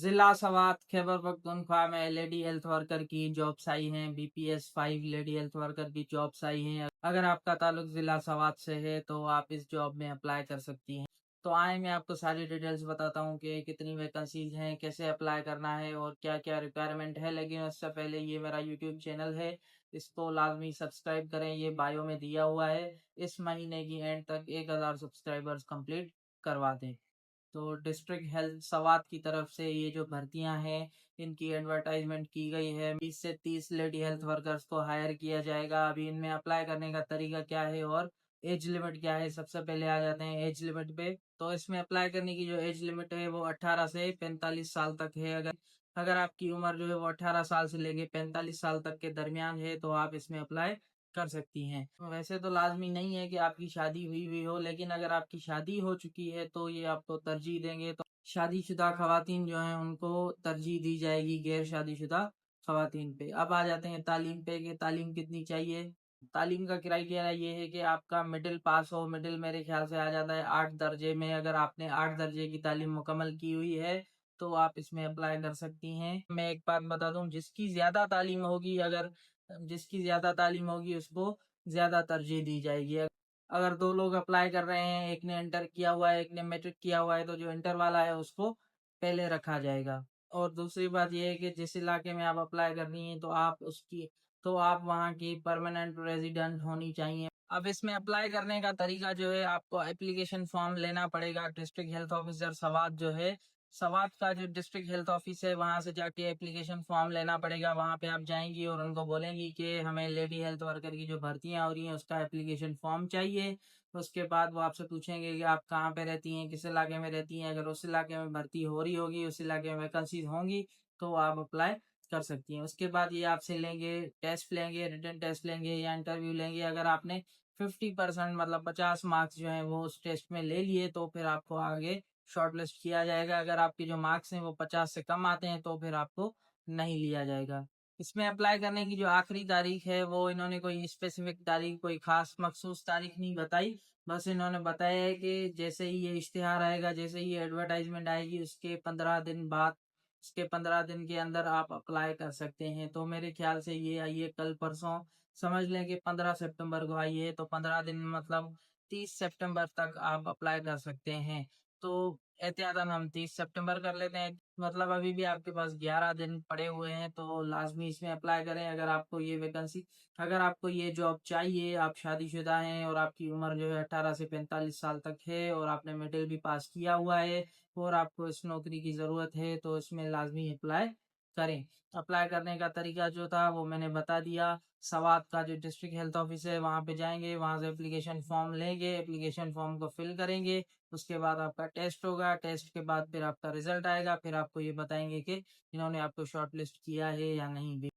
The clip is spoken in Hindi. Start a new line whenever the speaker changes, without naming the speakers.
जिला स्वात खैबर पख्तूनख्वा में लेडी हेल्थ वर्कर की जॉब्स आई हैं। बीपीएस 5 लेडी हेल्थ वर्कर की जॉब्स आई हैं। अगर आपका ताल्लुक जिला स्वात से है तो आप इस जॉब में अप्लाई कर सकती हैं। तो आए मैं आपको सारी डिटेल्स बताता हूँ कि कितनी वैकेंसीज हैं, कैसे अप्लाई करना है और क्या क्या रिक्वायरमेंट है। लेकिन उससे पहले ये मेरा यूट्यूब चैनल है, इसको लाजमी सब्सक्राइब करें, ये बायो में दिया हुआ है। इस महीने की एंड तक 1000 सब्सक्राइबर्स कंप्लीट करवा दें। तो डिस्ट्रिक्ट हेल्थ स्वात की तरफ से ये जो भर्तियां हैं इनकी एडवर्टाइजमेंट की गई है। 20 से 30 लेडी हेल्थ वर्कर्स को हायर किया जाएगा। अभी इनमें अप्लाई करने का तरीका क्या है और एज लिमिट क्या है, सबसे पहले आ जाते हैं एज लिमिट पे। तो इसमें अप्लाई करने की जो एज लिमिट है वो 18 से 45 साल तक है। अगर अगर आपकी उम्र जो है वो 18 साल से लेके 45 साल तक के दरमियान है तो आप इसमें अप्लाई कर सकती हैं। वैसे तो लाजमी नहीं है कि आपकी शादी हुई हुई हो, लेकिन अगर आपकी शादी हो चुकी है तो ये आपको तरजीह देंगे। तो शादीशुदा खवातीन जो हैं उनको तरजीह दी जाएगी गैर शादीशुदा खवातीन पे। अब आ जाते हैं तालीम पे कि तालीम कितनी चाहिए। तालीम का क्राइटेरिया ये है कि आपका मिडिल पास हो। मिडिल मेरे ख्याल से आ जाता है 8 दर्जे में। अगर आपने 8 दर्जे की तालीम मुकम्मल की हुई है तो आप इसमें अप्लाई कर सकती हैं। मैं एक बात बता दूं, जिसकी ज्यादा तालीम होगी उसको ज्यादा तरजीह दी जाएगी। अगर दो लोग अप्लाई कर रहे हैं, एक ने इंटर किया हुआ है, एक ने मैट्रिक किया हुआ है, तो जो इंटर वाला है उसको पहले रखा जाएगा। और दूसरी बात यह है कि जिस इलाके में आप अप्लाई कर रही हैं तो आप वहाँ की परमानेंट रेजिडेंट होनी चाहिए। अब इसमें अप्लाई करने का तरीका जो है, आपको एप्लीकेशन फॉर्म लेना पड़ेगा। डिस्ट्रिक्ट हेल्थ ऑफिसर स्वात जो है, स्वात का जो डिस्ट्रिक्ट हेल्थ ऑफिस है वहां से जाके एप्लीकेशन फॉर्म लेना पड़ेगा। वहां पे आप जाएंगी और उनको बोलेंगी कि हमें लेडी हेल्थ वर्कर की जो भर्तियां हो रही हैं उसका एप्लीकेशन फॉर्म चाहिए। उसके बाद वो आपसे पूछेंगे कि आप कहाँ पे रहती हैं, किस इलाके में रहती हैं। अगर उस इलाके में भर्ती हो रही होगी, उस इलाके में वैकेंसीज होंगी तो आप अप्लाई कर सकती हैं। उसके बाद ये आपसे लेंगे, टेस्ट लेंगे, रिटन टेस्ट लेंगे या इंटरव्यू लेंगे। अगर आपने 50% मतलब 50 मार्क्स जो हैं वो उस टेस्ट में ले लिए तो फिर आपको आगे शॉर्टलिस्ट किया जाएगा। अगर आपके जो मार्क्स हैं वो 50 से कम आते हैं तो फिर आपको नहीं लिया जाएगा। इसमें अप्लाई करने की जो आखिरी तारीख है वो इन्होंने कोई स्पेसिफिक तारीख, कोई खास मखसूस तारीख नहीं बताई। बस इन्होंने बताया है कि जैसे ही ये इश्तिहार आएगा, जैसे ही ये एडवर्टाइजमेंट आएगी, उसके 15 दिन के अंदर आप अप्लाई कर सकते हैं। तो मेरे ख्याल से ये आई है कल परसों, समझ लें कि 15 सितंबर को आई है, तो 15 दिन मतलब 30 सितंबर तक आप अप्लाई कर सकते हैं। तो एहतियातन हम 30 सितंबर कर लेते हैं, मतलब अभी भी आपके पास 11 दिन पड़े हुए हैं। तो लाजमी इसमें अप्लाई करें। अगर आपको ये जॉब चाहिए, आप शादीशुदा हैं और आपकी उम्र जो है 18 से 45 साल तक है और आपने मिडिल भी पास किया हुआ है और आपको इस नौकरी की ज़रूरत है तो इसमें लाजमी अप्लाई करें। अप्लाई करने का तरीका जो था वो मैंने बता दिया। स्वात का जो डिस्ट्रिक्ट हेल्थ ऑफिस है वहाँ पे जाएंगे, वहाँ से एप्लीकेशन फॉर्म लेंगे, एप्लीकेशन फॉर्म को फिल करेंगे। उसके बाद आपका टेस्ट होगा, टेस्ट के बाद फिर आपका रिजल्ट आएगा। फिर आपको ये बताएंगे कि इन्होंने आपको शॉर्ट लिस्ट किया है या नहीं भी।